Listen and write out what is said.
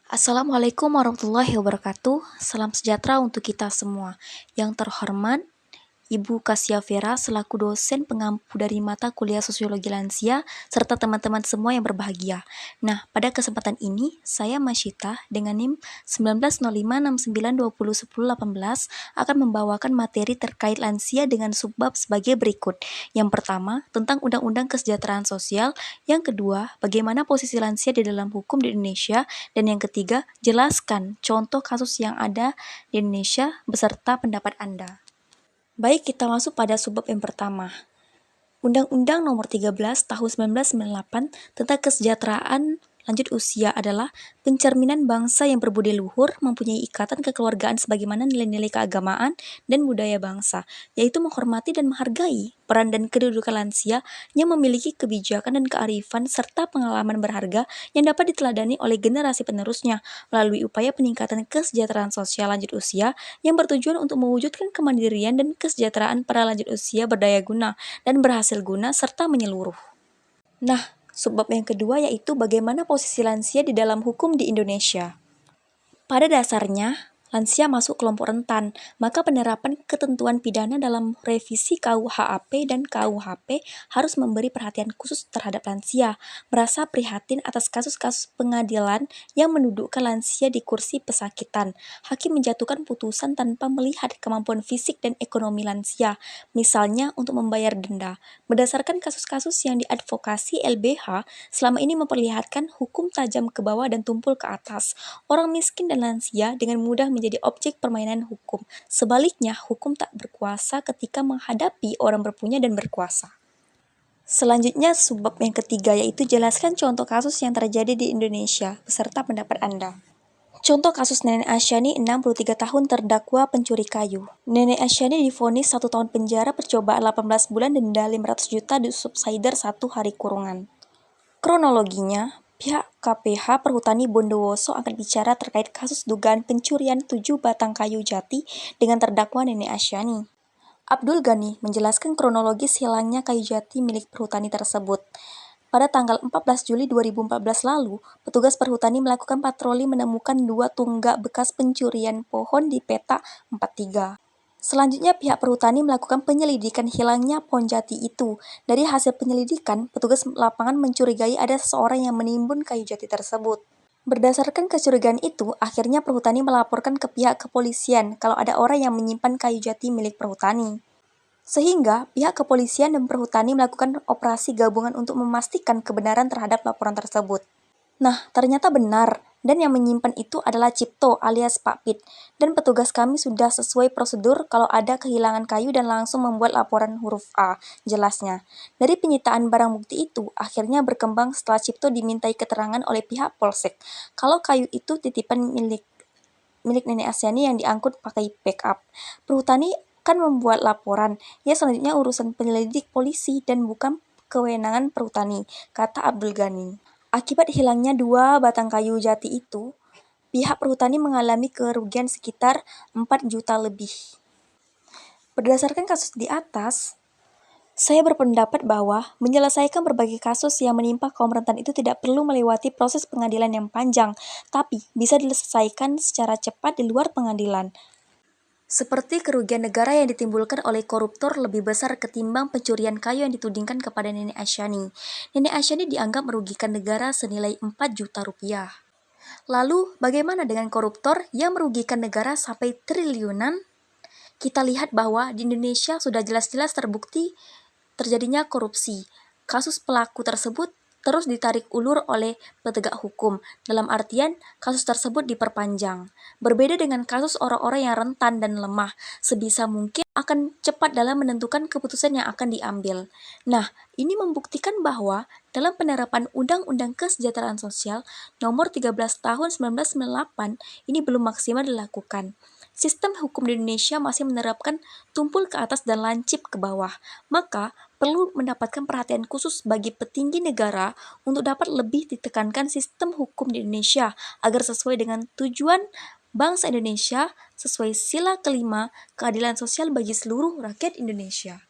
Assalamualaikum warahmatullahi wabarakatuh. Salam sejahtera untuk kita semua. Yang terhormat, Ibu Kasia Vera selaku dosen pengampu dari mata kuliah Sosiologi Lansia, serta teman-teman semua yang berbahagia. Nah, pada kesempatan ini, saya Masyita dengan NIM 190569201018 akan membawakan materi terkait lansia dengan subbab sebagai berikut. Yang pertama, tentang Undang-Undang Kesejahteraan Sosial. Yang kedua, bagaimana posisi lansia di dalam hukum di Indonesia. Dan yang ketiga, jelaskan contoh kasus yang ada di Indonesia beserta pendapat Anda. Baik, kita masuk pada subbab yang pertama. Undang-Undang Nomor 13 Tahun 1998 tentang Kesejahteraan Lanjut Usia adalah pencerminan bangsa yang berbudi luhur, mempunyai ikatan kekeluargaan sebagaimana nilai-nilai keagamaan dan budaya bangsa, yaitu menghormati dan menghargai peran dan kedudukan lansia yang memiliki kebijakan dan kearifan serta pengalaman berharga yang dapat diteladani oleh generasi penerusnya melalui upaya peningkatan kesejahteraan sosial lanjut usia yang bertujuan untuk mewujudkan kemandirian dan kesejahteraan para lanjut usia berdaya guna dan berhasil guna serta menyeluruh. Nah, subbab yang kedua yaitu bagaimana posisi lansia di dalam hukum di Indonesia. Pada dasarnya, lansia masuk kelompok rentan, maka penerapan ketentuan pidana dalam revisi KUHP dan KUHP harus memberi perhatian khusus terhadap lansia, merasa prihatin atas kasus-kasus pengadilan yang mendudukkan lansia di kursi pesakitan. Hakim menjatuhkan putusan tanpa melihat kemampuan fisik dan ekonomi lansia, misalnya untuk membayar denda. Berdasarkan kasus-kasus yang diadvokasi LBH, selama ini memperlihatkan hukum tajam ke bawah dan tumpul ke atas. Orang miskin dan lansia dengan mudah menjadi objek permainan hukum. Sebaliknya, hukum tak berkuasa ketika menghadapi orang berpunya dan berkuasa. Selanjutnya, subbab yang ketiga yaitu jelaskan contoh kasus yang terjadi di Indonesia beserta pendapat Anda. Contoh kasus Nenek Asyani 63 tahun terdakwa pencuri kayu. Nenek Asyani divonis 1 tahun penjara, percobaan 18 bulan, denda 500 juta, subsidiar 1 hari kurungan. Kronologinya, pihak KPH Perhutani Bondowoso akan bicara terkait kasus dugaan pencurian 7 batang kayu jati dengan terdakwa Nenek Asyani. Abdul Ghani menjelaskan kronologis hilangnya kayu jati milik perhutani tersebut. Pada tanggal 14 Juli 2014 lalu, petugas perhutani melakukan patroli menemukan 2 tunggak bekas pencurian pohon di peta 43. Selanjutnya, pihak perhutani melakukan penyelidikan hilangnya pohon jati itu. Dari hasil penyelidikan, petugas lapangan mencurigai ada seseorang yang menimbun kayu jati tersebut. Berdasarkan kecurigaan itu, akhirnya perhutani melaporkan ke pihak kepolisian kalau ada orang yang menyimpan kayu jati milik perhutani. Sehingga, pihak kepolisian dan perhutani melakukan operasi gabungan untuk memastikan kebenaran terhadap laporan tersebut. Nah, ternyata benar, dan yang menyimpan itu adalah Cipto alias Pak Pit, dan petugas kami sudah sesuai prosedur kalau ada kehilangan kayu dan langsung membuat laporan huruf A, jelasnya. Dari penyitaan barang bukti itu, akhirnya berkembang setelah Cipto dimintai keterangan oleh pihak Polsek, kalau kayu itu titipan milik Nenek Asyani yang diangkut pakai backup. Perhutani kan membuat laporan, ya selanjutnya urusan penyelidik polisi dan bukan kewenangan perhutani, kata Abdul Ghani. Akibat hilangnya 2 batang kayu jati itu, pihak perhutani mengalami kerugian sekitar 4 juta lebih. Berdasarkan kasus di atas, saya berpendapat bahwa menyelesaikan berbagai kasus yang menimpa kaum rentan itu tidak perlu melewati proses pengadilan yang panjang, tapi bisa diselesaikan secara cepat di luar pengadilan. Seperti kerugian negara yang ditimbulkan oleh koruptor lebih besar ketimbang pencurian kayu yang ditudingkan kepada Nenek Asyani. Nenek Asyani dianggap merugikan negara senilai 4 juta rupiah. Lalu, bagaimana dengan koruptor yang merugikan negara sampai triliunan? Kita lihat bahwa di Indonesia sudah jelas-jelas terbukti terjadinya korupsi. Kasus pelaku tersebut terus ditarik ulur oleh penegak hukum, dalam artian kasus tersebut diperpanjang. Berbeda dengan kasus orang-orang yang rentan dan lemah, sebisa mungkin akan cepat dalam menentukan keputusan yang akan diambil. Nah, ini membuktikan bahwa dalam penerapan Undang-Undang Kesejahteraan Sosial Nomor 13 Tahun 1998 ini belum maksimal dilakukan. Sistem hukum di Indonesia masih menerapkan tumpul ke atas dan lancip ke bawah, maka perlu mendapatkan perhatian khusus bagi petinggi negara untuk dapat lebih ditekankan sistem hukum di Indonesia agar sesuai dengan tujuan bangsa Indonesia sesuai sila kelima keadilan sosial bagi seluruh rakyat Indonesia.